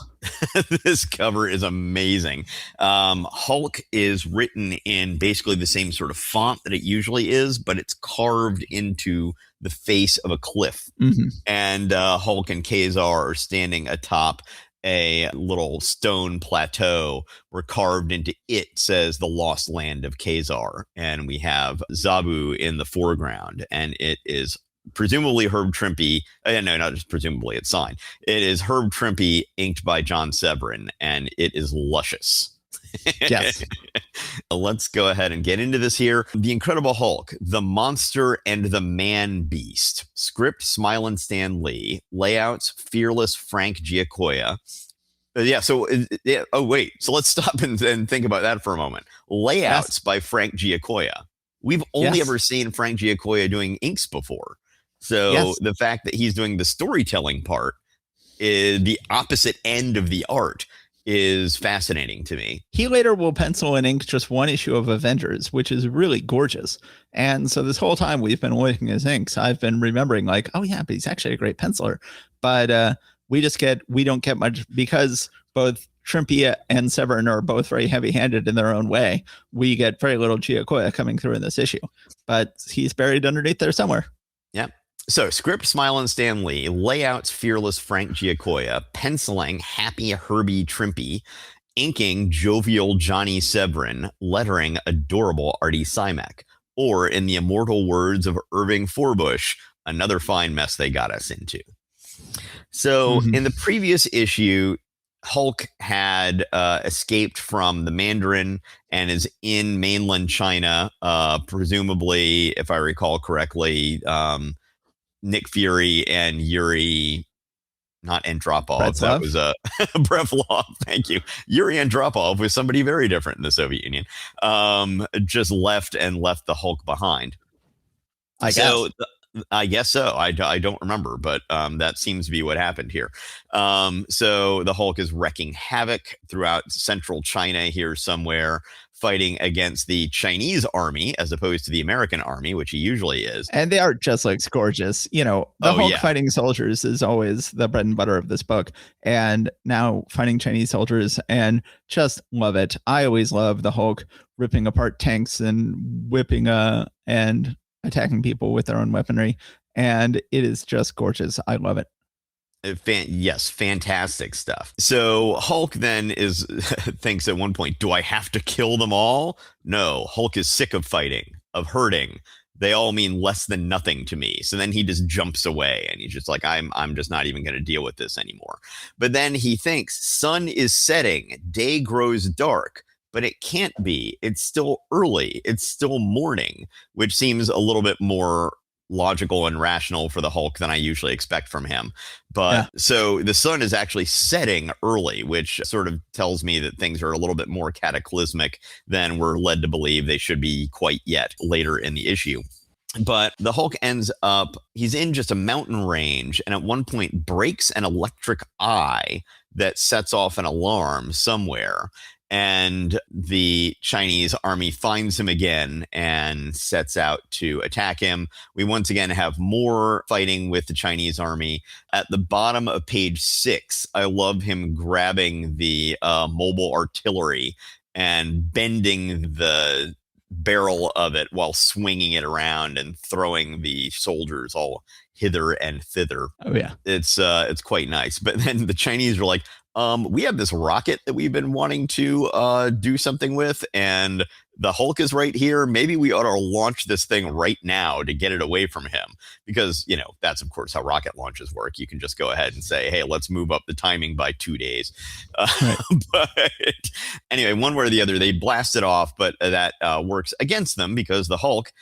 this cover is amazing. Hulk is written in basically the same sort of font that it usually is, but it's carved into the face of a cliff. Hmm. And Hulk and Kazar are standing atop a little stone plateau where carved into it says the lost land of Kazar. And we have Zabu in the foreground, and it is presumably Herb Trimpe. No, not just presumably, it's signed. It is Herb Trimpe inked by John Severin, and it is luscious. Yes. Let's go ahead and get into this here. The Incredible Hulk, The Monster and the Man Beast. Script, Smilin' Stan Lee. Layouts, Fearless Frank Giacoia. Yeah, so, oh, wait. So let's stop and think about that for a moment. Layouts Yes. by Frank Giacoia. We've only Yes. ever seen Frank Giacoia doing inks before. So Yes. the fact that he's doing the storytelling part is the opposite end of the art is fascinating to me. He later will pencil and ink just one issue of Avengers, which is really gorgeous. And so this whole time we've been looking at his inks, I've been remembering like, oh yeah, but he's actually a great penciler. But we don't get much because both Trimpe and Severin are both very heavy-handed in their own way. We get very little Giacoia coming through in this issue, but he's buried underneath there somewhere. Yep. So, script, Smilin' Stan Lee. Layouts, Fearless Frank Giacoia. Penciling, Happy Herbie Trimpe. Inking, Jovial Johnny Severin. Lettering, Adorable Artie Simek. Or, in the immortal words of Irving Forbush, another fine mess they got us into. So, in the previous issue, Hulk had escaped from the Mandarin and is in mainland China, presumably, if I recall correctly, Nick Fury and Yuri, not Andropov. That was Brevlov. Thank you. Yuri Andropov was somebody very different in the Soviet Union. Just left the Hulk behind. I guess so. I don't remember, but that seems to be what happened here. So the Hulk is wrecking havoc throughout central China here somewhere, fighting against the Chinese army as opposed to the American army, which he usually is. And they are just like gorgeous. You know, the Hulk fighting soldiers is always the bread and butter of this book. And now fighting Chinese soldiers, and just love it. I always love the Hulk ripping apart tanks and whipping and attacking people with their own weaponry. And it is just gorgeous. I love it. Yes, fantastic stuff. So Hulk then thinks at one point, do I have to kill them all? No, Hulk is sick of fighting, of hurting. They all mean less than nothing to me. So then he just jumps away and he's just like, I'm just not even going to deal with this anymore. But then he thinks, sun is setting, day grows dark. But it can't be. It's still early. It's still morning, which seems a little bit more logical and rational for the Hulk than I usually expect from him. But so the sun is actually setting early, which sort of tells me that things are a little bit more cataclysmic than we're led to believe they should be quite yet later in the issue. But the Hulk ends up, he's in just a mountain range and at one point breaks an electric eye that sets off an alarm somewhere. And the Chinese army finds him again and sets out to attack him. We once again have more fighting with the Chinese army. At the bottom of page 6, I love him grabbing the mobile artillery and bending the barrel of it while swinging it around and throwing the soldiers all hither and thither. Oh yeah, it's quite nice. But then the Chinese are like, we have this rocket that we've been wanting to do something with, and the Hulk is right here. Maybe we ought to launch this thing right now to get it away from him. Because, you know, that's, of course, how rocket launches work. You can just go ahead and say, hey, let's move up the timing by 2 days. Right. But anyway, one way or the other, they blast it off, but that works against them because the Hulk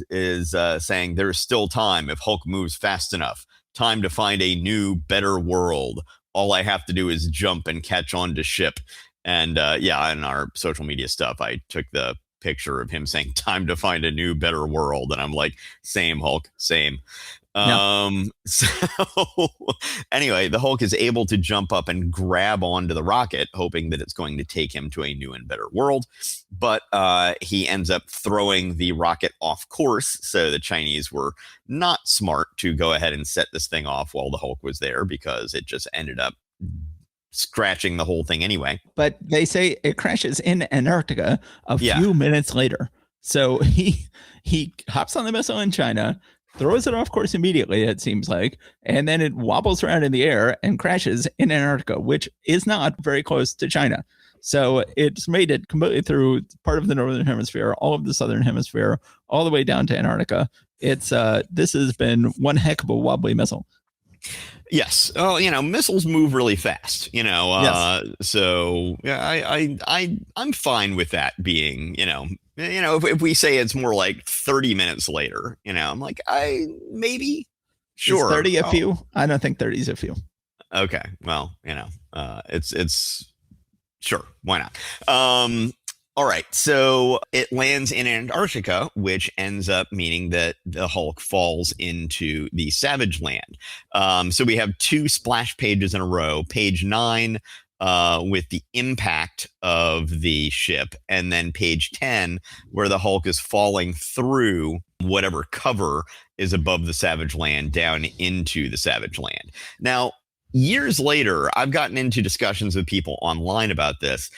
is saying there's still time if Hulk moves fast enough. Time to find a new, better world. All I have to do is jump and catch on to ship. And in our social media stuff, I took the picture of him saying, time to find a new, better world. And I'm like, same, Hulk, same. So anyway, the Hulk is able to jump up and grab onto the rocket, hoping that it's going to take him to a new and better world. But he ends up throwing the rocket off course. So the Chinese were not smart to go ahead and set this thing off while the Hulk was there, because it just ended up scratching the whole thing anyway. But they say it crashes in Antarctica a Yeah. few minutes later. So he hops on the missile in China, throws it off course immediately, it seems like, and then it wobbles around in the air and crashes in Antarctica, which is not very close to China. So it's made it completely through part of the northern hemisphere, all of the southern hemisphere, all the way down to Antarctica. It's this has been one heck of a wobbly missile. Yes. Oh, missiles move really fast. Yes. So yeah, I'm fine with that being. If we say it's more like 30 minutes later, I'm like, maybe sure. Is 30 a few? I don't think 30 is a few. Okay. Well, it's sure. Why not? All right, so it lands in Antarctica, which ends up meaning that the Hulk falls into the Savage Land. So we have 2 splash pages in a row. Page 9 with the impact of the ship, and then page 10 where the Hulk is falling through whatever cover is above the Savage Land down into the Savage Land. Now, years later, I've gotten into discussions with people online about this.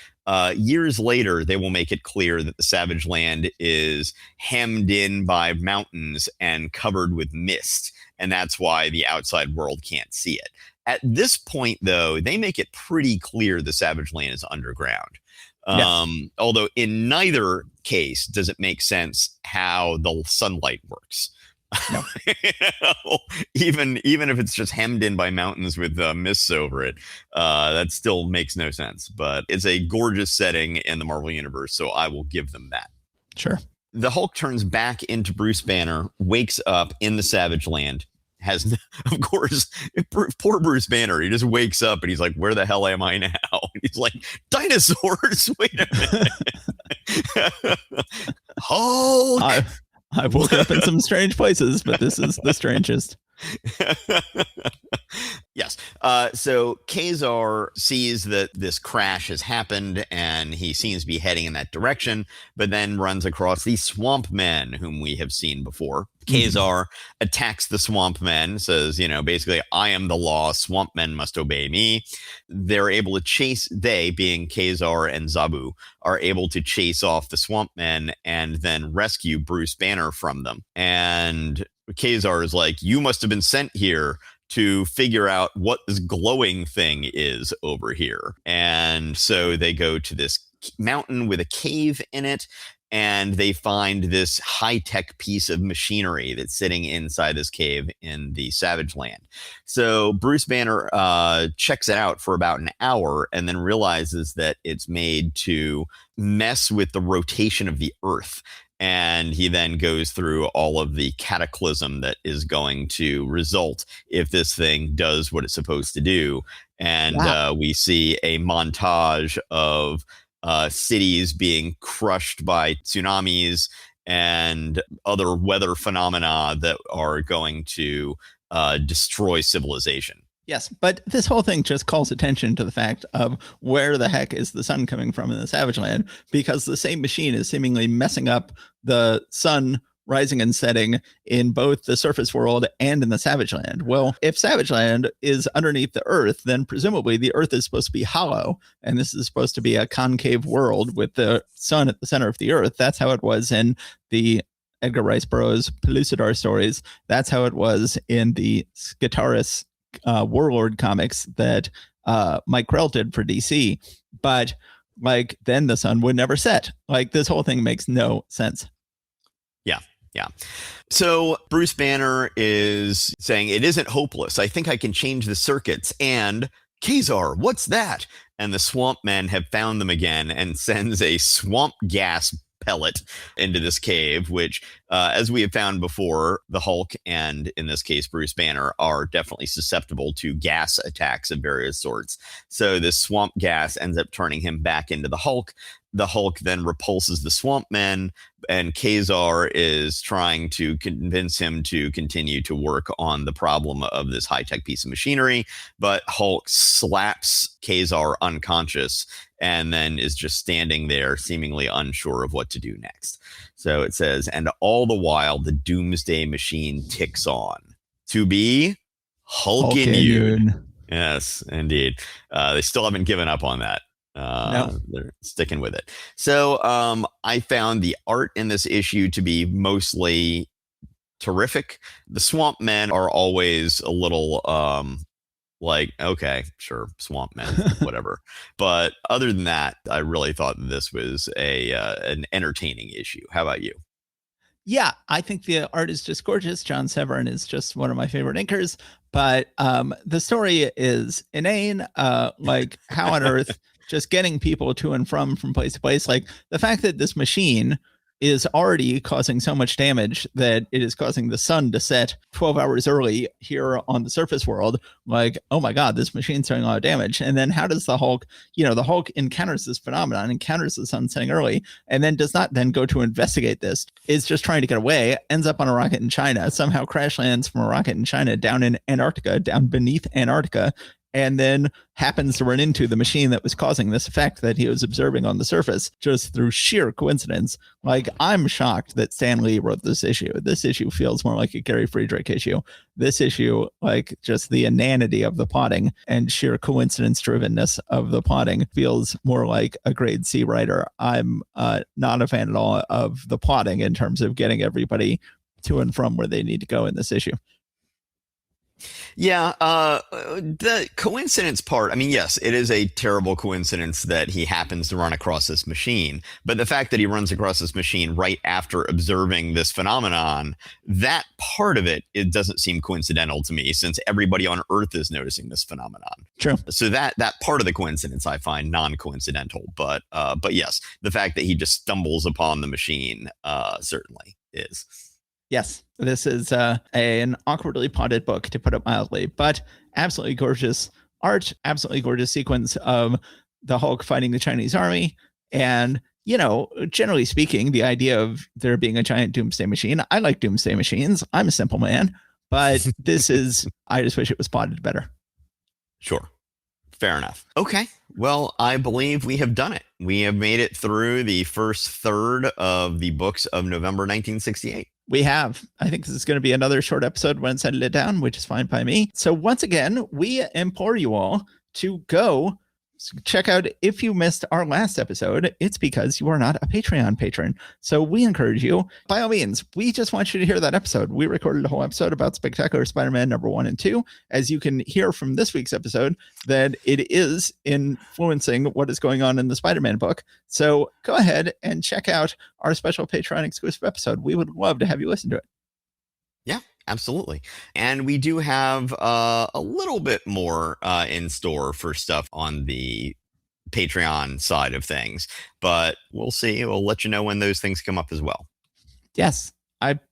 Years later, they will make it clear that the Savage Land is hemmed in by mountains and covered with mist, and that's why the outside world can't see it. At this point, though, they make it pretty clear the Savage Land is underground. Yes. Although in neither case does it make sense how the sunlight works. No. Even if it's just hemmed in by mountains with mists over it, that still makes no sense. But it's a gorgeous setting in the Marvel Universe, so I will give them that. Sure. The Hulk turns back into Bruce Banner, wakes up in the Savage Land, has, of course, poor Bruce Banner. He just wakes up and he's like, where the hell am I now? And he's like, dinosaurs, wait a minute. Hulk! I woke up in some strange places, but this is the strangest. Yes. So Kazar sees that this crash has happened and he seems to be heading in that direction, but then runs across the swamp men whom we have seen before. Kazar attacks the swamp men, says, basically, I am the law. Swamp men must obey me. They're able to chase, they being Kazar and Zabu, are able to chase off the swamp men and then rescue Bruce Banner from them. And Kazar is like, you must have been sent here to figure out what this glowing thing is over here. And so they go to this mountain with a cave in it, and they find this high-tech piece of machinery that's sitting inside this cave in the Savage Land. So Bruce Banner checks it out for about an hour and then realizes that it's made to mess with the rotation of the Earth. And he then goes through all of the cataclysm that is going to result if this thing does what it's supposed to do. And we see a montage of cities being crushed by tsunamis and other weather phenomena that are going to destroy civilization. Yes, but this whole thing just calls attention to the fact of where the heck is the sun coming from in the Savage Land, because the same machine is seemingly messing up the sun rising and setting in both the surface world and in the Savage Land. Well, if Savage Land is underneath the Earth, then presumably the Earth is supposed to be hollow, and this is supposed to be a concave world with the sun at the center of the Earth. That's how it was in the Edgar Rice Burroughs Pellucidar stories. That's how it was in the Skitaris Warlord comics that Mike Grell did for DC. But then the sun would never set. This whole thing makes no sense. Yeah. So Bruce Banner is saying, it isn't hopeless. I think I can change the circuits. And Kazar, what's that? And the swamp men have found them again and sends a swamp gas pellet into this cave, which, as we have found before, the Hulk and, in this case, Bruce Banner, are definitely susceptible to gas attacks of various sorts. So this swamp gas ends up turning him back into the Hulk. The Hulk then repulses the swamp men, and Kazar is trying to convince him to continue to work on the problem of this high-tech piece of machinery. But Hulk slaps Kazar unconscious and then is just standing there, seemingly unsure of what to do next. So it says, and all the while, the doomsday machine ticks on. To be Hulk-in-Yoon. Yes, indeed. They still haven't given up on that. No. They're sticking with it. So I found the art in this issue to be mostly terrific. The Swamp Men are always a little like, okay, sure, Swamp Men, whatever. But other than that, I really thought this was an entertaining issue. How about you? Yeah, I think the art is just gorgeous. John Severin is just one of my favorite inkers, but the story is inane. Like, how on earth just getting people to and from place to place? Like, the fact that this machine is already causing so much damage that it is causing the sun to set 12 hours early here on the surface world. Like, oh my God, this machine's doing a lot of damage. And then how does the Hulk, the Hulk encounters this phenomenon, encounters the sun setting early, and then does not then go to investigate this, is just trying to get away, ends up on a rocket in China, somehow crash lands from a rocket in China down in Antarctica, down beneath Antarctica, and then happens to run into the machine that was causing this effect that he was observing on the surface just through sheer coincidence. Like, I'm shocked that Stan Lee wrote this issue. This issue feels more like a Gary Friedrich issue. This issue, like, just the inanity of the plotting and sheer coincidence drivenness of the plotting, feels more like a grade C writer. I'm not a fan at all of the plotting in terms of getting everybody to and from where they need to go in this issue. Yeah, the coincidence part, I mean, yes, it is a terrible coincidence that he happens to run across this machine, but the fact that he runs across this machine right after observing this phenomenon, that part of it, it doesn't seem coincidental to me, since everybody on Earth is noticing this phenomenon. True. So that part of the coincidence I find non-coincidental, but yes, the fact that he just stumbles upon the machine certainly is. Yes, this is an awkwardly plotted book, to put it mildly, but absolutely gorgeous art, absolutely gorgeous sequence of the Hulk fighting the Chinese army. And, generally speaking, the idea of there being a giant doomsday machine, I like doomsday machines. I'm a simple man, but I just wish it was plotted better. Sure. Fair enough. Okay. Well, I believe we have done it. We have made it through the first third of the books of November 1968. We have. I think this is going to be another short episode when it's edited down, which is fine by me. So once again, we implore you all to go check out. If you missed our last episode, it's because you are not a Patreon patron. So we encourage you, by all means, we just want you to hear that episode. We recorded a whole episode about Spectacular Spider-Man number 1 and 2. As you can hear from this week's episode, that it is influencing what is going on in the Spider-Man book. So go ahead and check out our special Patreon exclusive episode. We would love to have you listen to it. Yeah, absolutely. And we do have a little bit more in store for stuff on the Patreon side of things, but we'll see. We'll let you know when those things come up as well. Yes.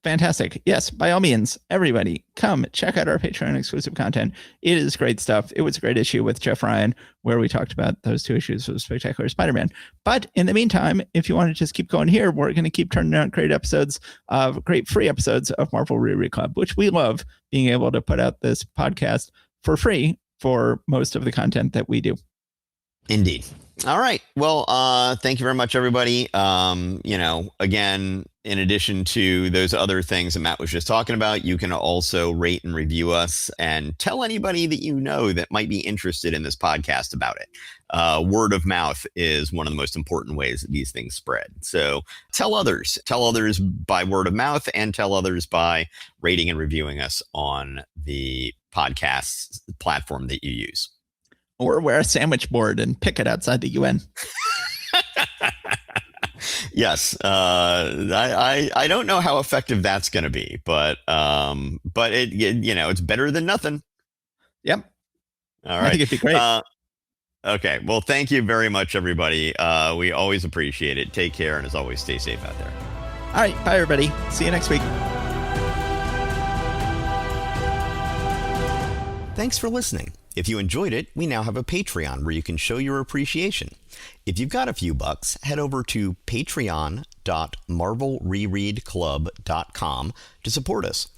Fantastic. Yes, by all means, everybody, come check out our Patreon exclusive content. It is great stuff. It was a great issue with Jeff Ryan, where we talked about those 2 issues of Spectacular Spider-Man. But in the meantime, if you want to just keep going here, we're going to keep turning out great free episodes of Marvel Reread Club, which we love being able to put out this podcast for free for most of the content that we do. Indeed. All right. Well, thank you very much, everybody. Again, in addition to those other things that Matt was just talking about, you can also rate and review us and tell anybody that you know that might be interested in this podcast about it. Word of mouth is one of the most important ways that these things spread. So tell others by word of mouth, and tell others by rating and reviewing us on the podcast platform that you use. Or wear a sandwich board and picket outside the UN. Yes, I don't know how effective that's going to be, but it's better than nothing. Yep. All right. I think it'd be great. Okay. Well, thank you very much, everybody. We always appreciate it. Take care, and as always, stay safe out there. All right. Bye, everybody. See you next week. Thanks for listening. If you enjoyed it, we now have a Patreon where you can show your appreciation. If you've got a few bucks, head over to patreon.marvelrereadclub.com to support us.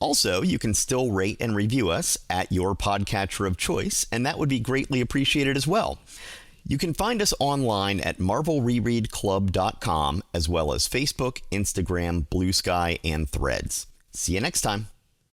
Also, you can still rate and review us at your podcatcher of choice, and that would be greatly appreciated as well. You can find us online at marvelrereadclub.com, as well as Facebook, Instagram, Blue Sky, and Threads. See you next time.